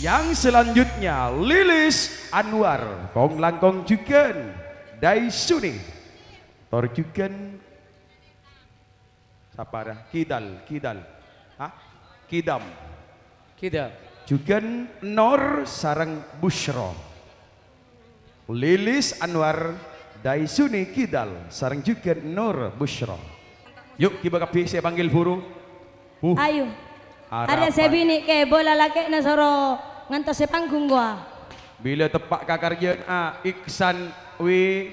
Yang selanjutnya Lilis Anwar kong langkong juken Daisuni tor juken siapa dah Kidal hah Kidam juken Nor sarang Bushro Lilis Anwar Daisuni Kidal sarang juken Nor Bushro. Yuk kita kapi saya panggil buru ayo ada saya bini ke bola laki na soro ngantos si panggung gua bila tepak kakarjen Iksan wi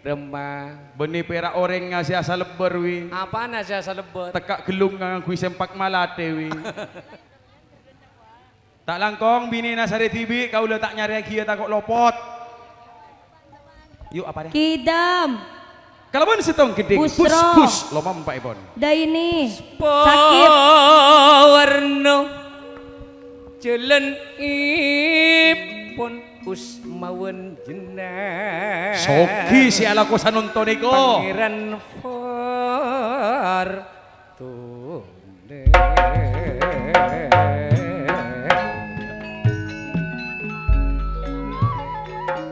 remah benih perak oreng ngasih asal leber wi apa nasi asal leber tekak gelung ngang kui sempak malate wi tak langkong bini nasari tibi kau letak nyari kia takut lopot yuk apa deh Kidam kalau pun setong gede push lo mampak ipon dah ini sakit warno jalan ipon Usmawan jenah soki si ala kosan nonton iko Pangeran Fortune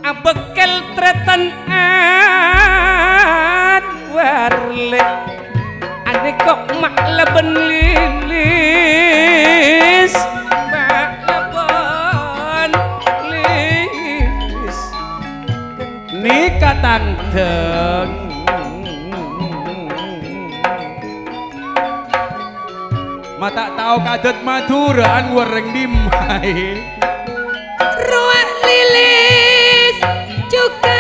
abekel tretan warle ane kok mak leben lilis mak leben lilis nikah tanteng mata tahu kadet Madura Anwar yang dimai ruak lilis juga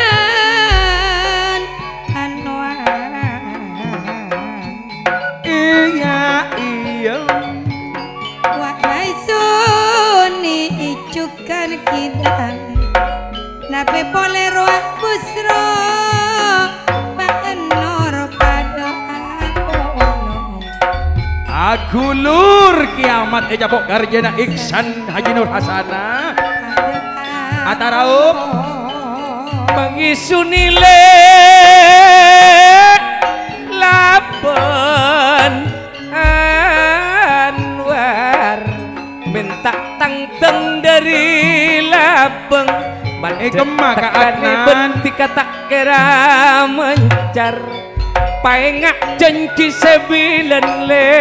icukan kidam nape pole ruak busro Nor pada aku lur kiamat ejapok garjana Iksan Haji Nur Hasana ataraup pangisunile lapen Anwar minta tangteng dari labeng kemakaanan benti kata kera mencar paengak janji sebilen le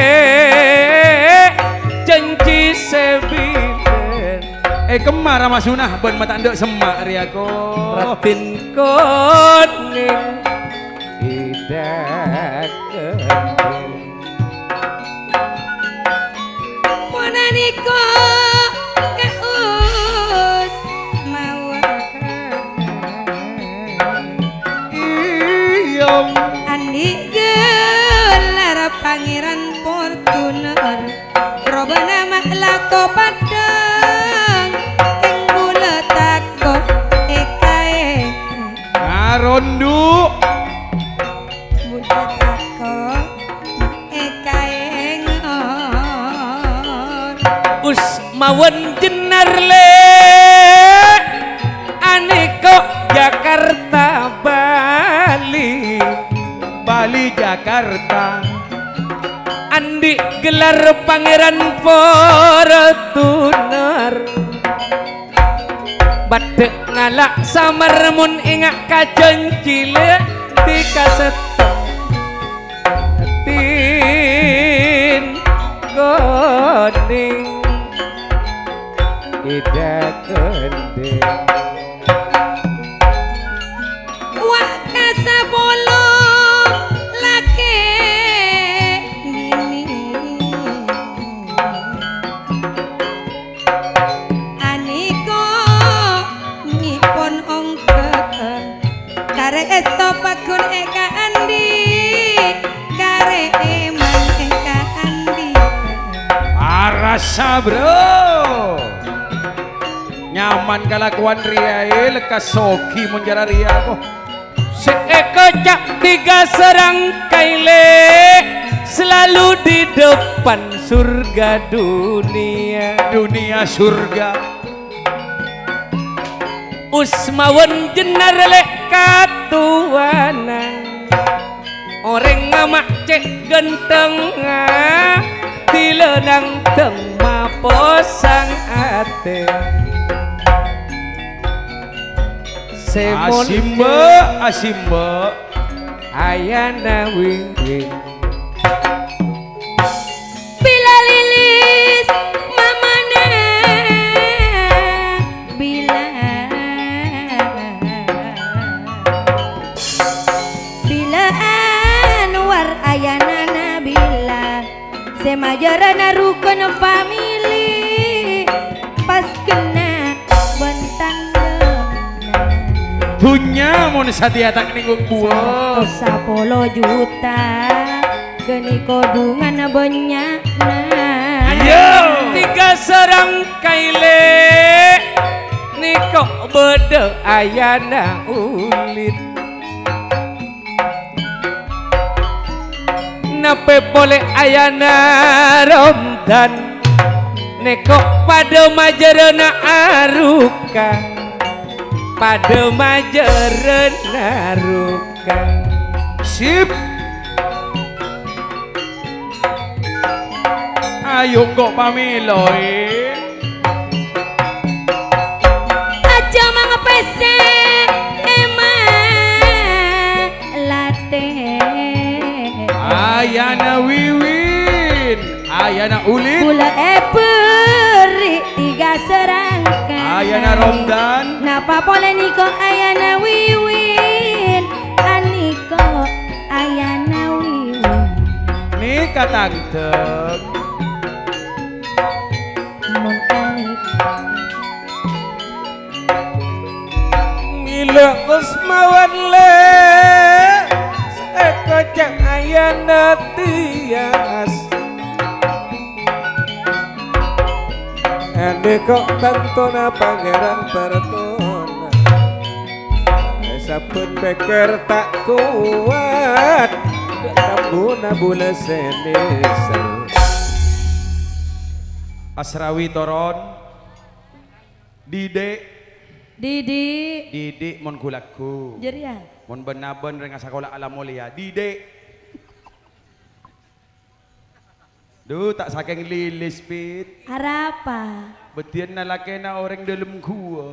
janji sebilen kemara masunah ben mata ndek semak riako ratin koning idak kentil monaniko keus mau iyong andi gelar Pangeran Fortuner roba nama lako padang ing bulet tako ekae ngarondu bulet tako ekae Usmawan jenar le aneko Jakarta Bali Jakarta andi gelar Pangeran Fortuner badek ngalak samar mun ingak kajon cile dikaset tin goding ida kendeng wak kasabolo lake nini aniko nipon ongke kare esto pakun eka andi kare emang eka andi arasa bro nyaman kalakuan riae lekas soki menjara ria kok seeko cak tiga serangkai le selalu di depan surga dunia surga Usmawan jenar lek katuana orang ngamak cek genteng tilenang teng map posang ate Asimbe asimbe ayana wiwi bila lilis mamana bila Anwar ayana nabila semajara rukun family pas kena bentang punya mun satia tak ninggung gua 10 juta geni kodungan banyak yo tiga serang kaile niko bede ayana ulit nape boleh ayana romdan neko pada majerena aruka pada majerena aruka sip ayo kok pamiloy aja mangepese emang latte ayana wiwin ayana ulit gula peri tiga serangkai ayana romdan napa boleh niko ayana wiwin aniko ayana wiwin nika tangteng mun aniko mila kusmawan le eko cak ayana tias ande kok tantona pangeran pertona sapun beker tak kuat tambuna bula seneser Asrawi toron Didi mon kulaku jerian mon benaben rengas sekolah alam mulia Didi duh tak saking lilis pit harapa betian na laki na orang dalam gua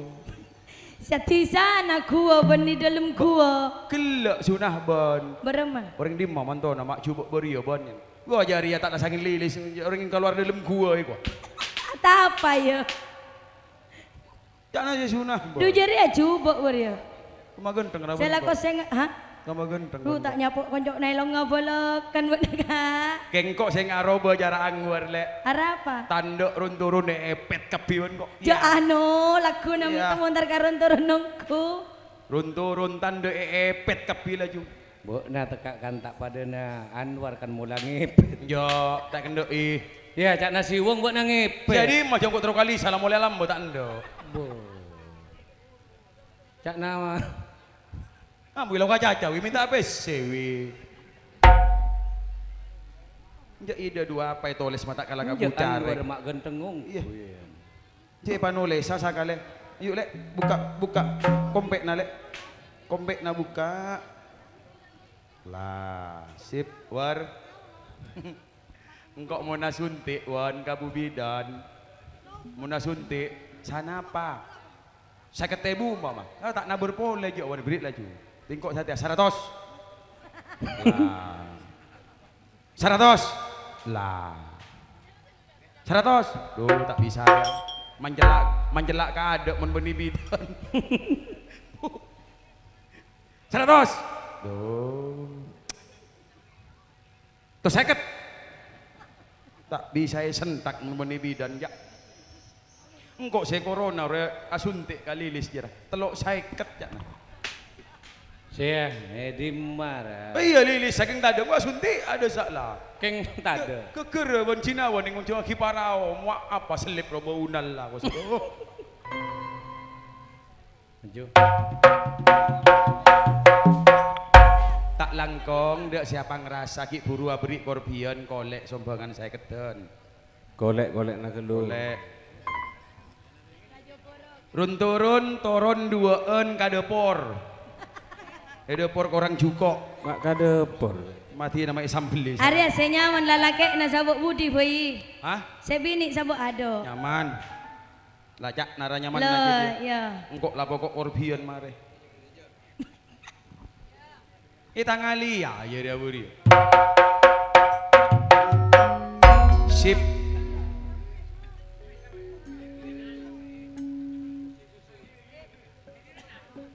sati sana gua benih dalam gua kelak sunah ban berema orang di mana tu nama cuba beria ban gua jari ya tak saking lilis orang yang keluar dalam gua itu tak apa ya jangan aja sunah ban du jeri ya coba beria cuma genteng kenapa saya laku saya ha cuma genteng du tak nyapuk konjok nailong ngabolok kan bener kengkok saya ngaroba jara anggur le harapa tanduk run-turun epet kepiun kok ja anu lagu nami Iya. temontar karun turun nongku run-turun tanduk epet kepi laju bu na tekakan tak pada na Anwar kan mulangi yo tak kenduk ya cak nasi wong buat nangip jadi macam kok terus kali salam mulai lambo tak nduk cak nama bilang caca wi minta apa sewi ja ide dua apa itu tulis mata kala kamu cari Anwar mak gentengung iya cek panulis sasa kale yuk lek buka kompek na lek kompek na buka lah sip war engkau mau nasuntik wan kabu bidan mau nasuntik sana apa saya ketebu mama tak nabur pole jo wan berit laju tingkok satia 100 lah 100 lah 100 duh tak bisa manjelak kadek mun beni bidan 100 duh tuh 50 tak bisa sentak mun beni bidan ya engkau saya corona asuntik kalilis jera telok 50 ya saya di marah iya lilis saking tadi gua suntik ada salah keng tada kekere bon Cina wan ngong cuma kiparao mau apa selip robo unal lah gua maju tak langkong dek siapa ngerasa ki buru abri korbion kolek sombangan saya keden golek nak dulu kolek run turun toron duaan kadepor kadepor orang jukok mak kadepor Mati nama sambelis. Arya saya nyaman lalaki na sabuk budi boy. Hah? Saya bini sabuk ado. Nyaman. Lacak nara nyaman Lah lagi. ya. Engkok lah pokok korbian mare. Tangali ya dia buri. Sip.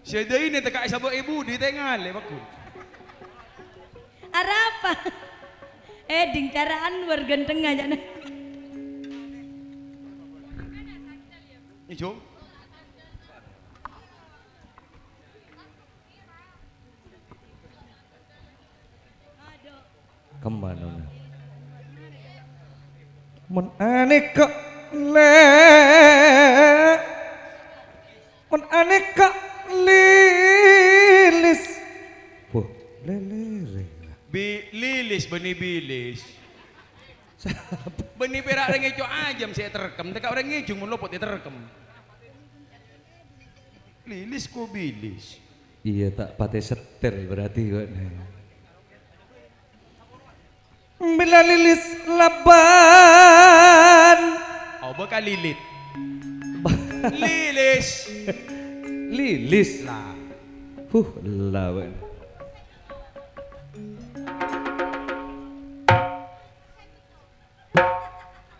Siya ini teka sabuk ibu di tengal bakul. Arapa? Ding caraan bergenteng aja nah. Ijo. Kemana? Mun aneh kok mun aneh kok lilis. Wah, lele. Lilis benih bilis. Benih perak orang ngejo ajam saya terekam. Teka orang ngejo mun lopot dia terekam. Lilis ku bilis. Iya tak pate setir berarti kok. Bila lilis laban. Oh bakal lilit. Lilis. Lilis. Lah. Lawan.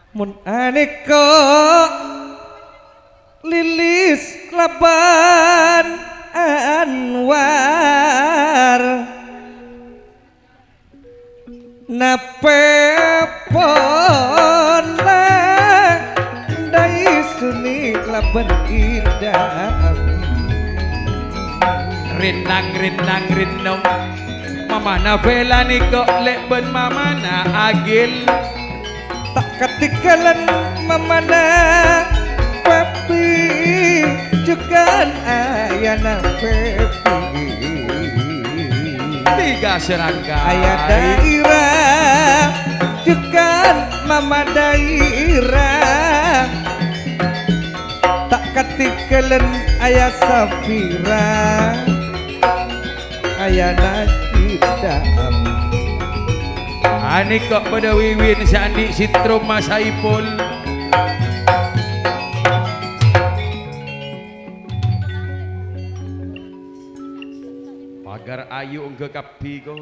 Mun aneka lilis laban Anwar napepona dai suni laban indah Rinang mama na vela ni kok lek ben mama na agil tak ketikalan mamana Pepi juga ayana Pepi tiga serangga ayah daerah juga mama daerah tak ketikalan ayah Safira ayana Idam Ani kok pada wiwin sandi sitrom Masaipul pagar ayu ke kapi ko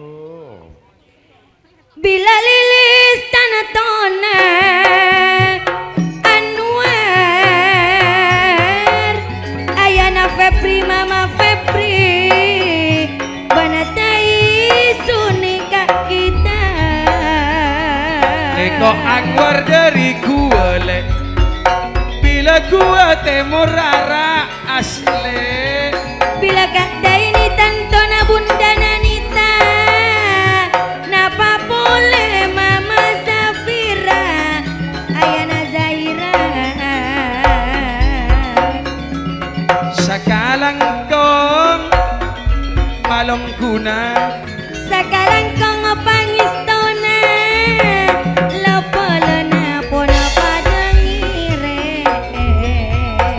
Bila lilis tanah tone Anwar ayana Febri mama Febri banatai sunika kita Neko Anwar dari gua le bila gua temu rara asli bila kak daini tantona bunda nanita napa boleh mama Safira ayana Zaira sakalang kong malong kuna sakalang kong pangistona lapalana pona padangire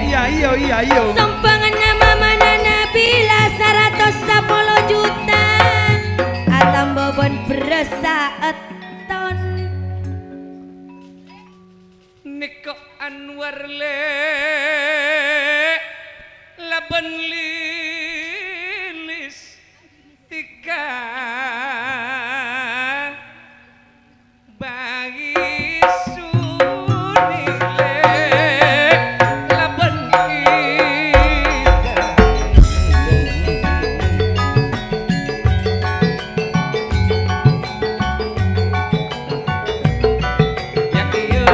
iya sompangan nama mana nabila 110 juta atam bobon berasa eton Niko Anwar le laban lilis tika bagi suni le laban kita yang iyo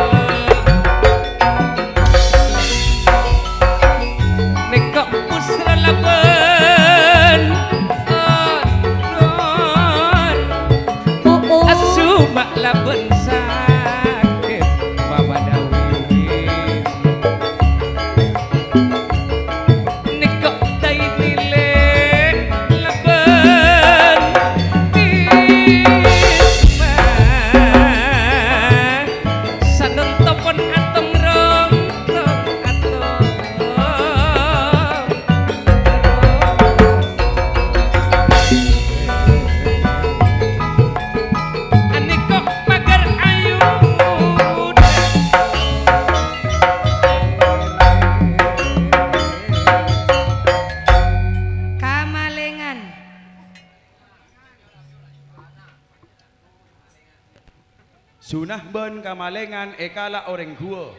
Sunah ben kamalengan ekala orang gua.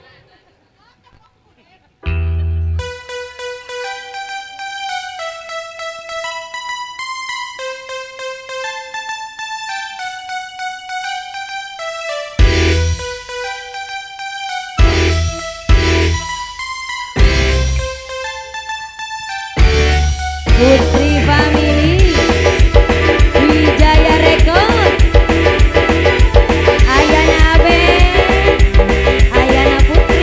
Putri Family Wijaya Record Ayana Abe Ayana Putri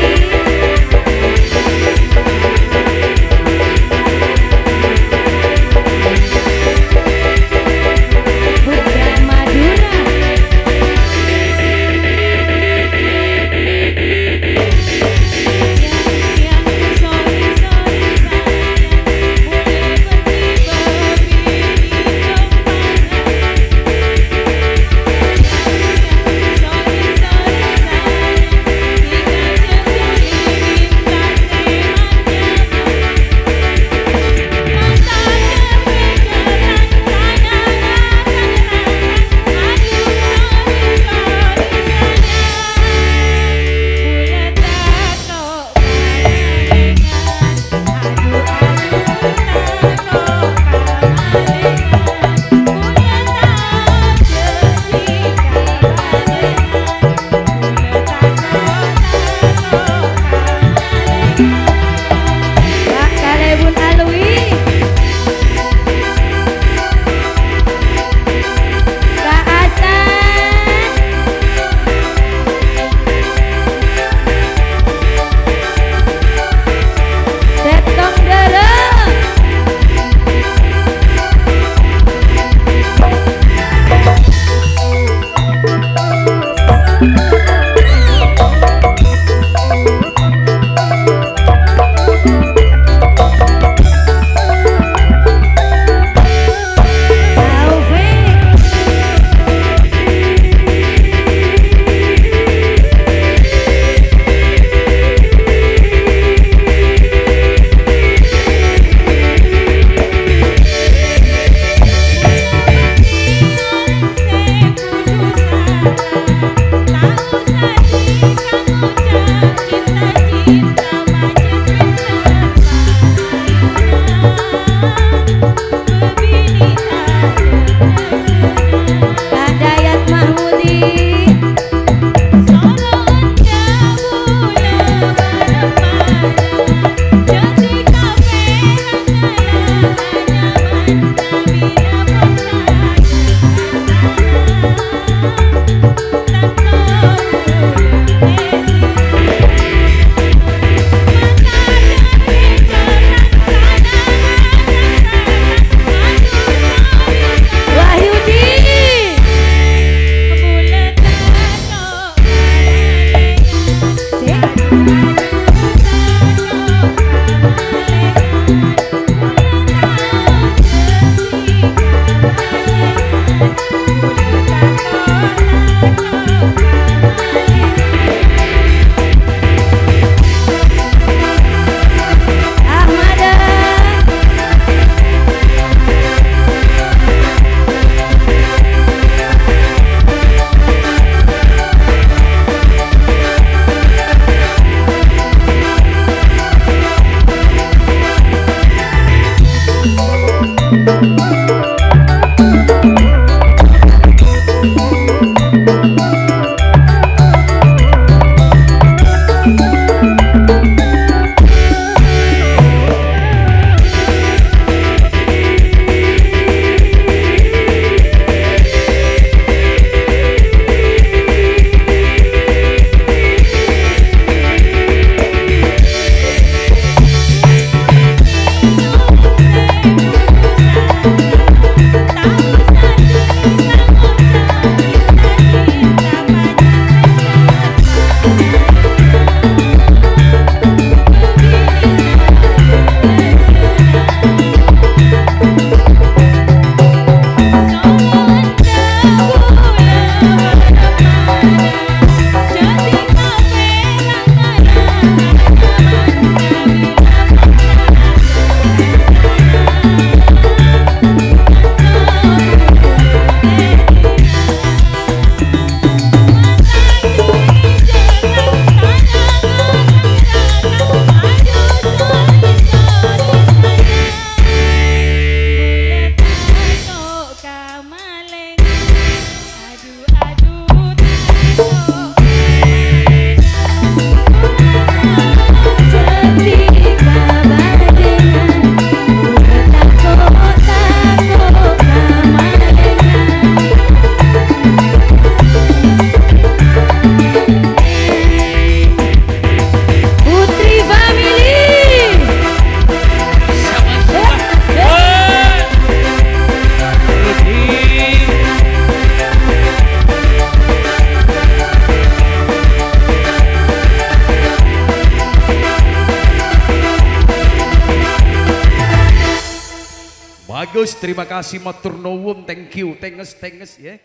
Bagus, terima kasih matur nuwun, thank you, tenges ya.